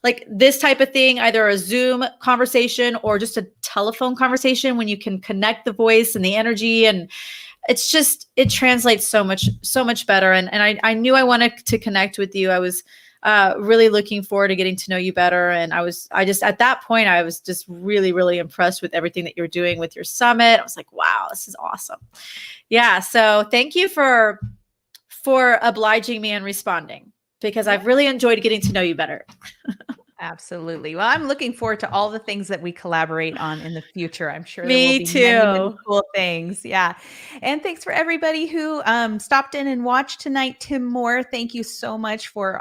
like this type of thing, either a Zoom conversation or just a telephone conversation, when you can connect the voice and the energy, and it's just, it translates so much better. And I knew I wanted to connect with you. I was really looking forward to getting to know you better. And I just, at that point, I was just really, really impressed with everything that you're doing with your summit. I was like, wow, this is awesome. Yeah. So thank you for obliging me and responding, because Yeah. I've really enjoyed getting to know you better. Absolutely. Well, I'm looking forward to all the things that we collaborate on in the future. I'm sure there will Me be many, many too. cool things. Yeah. And thanks for everybody who stopped in and watched tonight. Tim Moore, thank you so much for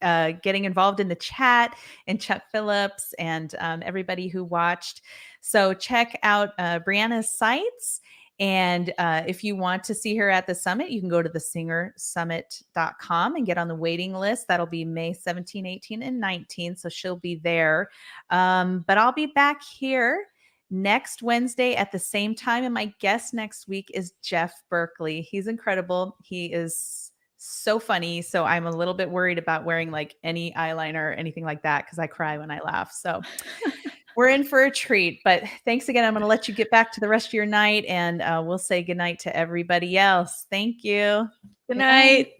getting involved in the chat, and Chuck Phillips and everybody who watched. So check out Brianna's sites. And if you want to see her at the summit, you can go to thesingersummit.com and get on the waiting list. That'll be May 17, 18, and 19. So she'll be there. But I'll be back here next Wednesday at the same time. And my guest next week is Jeff Berkeley. He's incredible. He is so funny. So I'm a little bit worried about wearing like any eyeliner or anything like that because I cry when I laugh. So we're in for a treat. But thanks again. I'm going to let you get back to the rest of your night, and we'll say goodnight to everybody else. Thank you. Good Good night. night.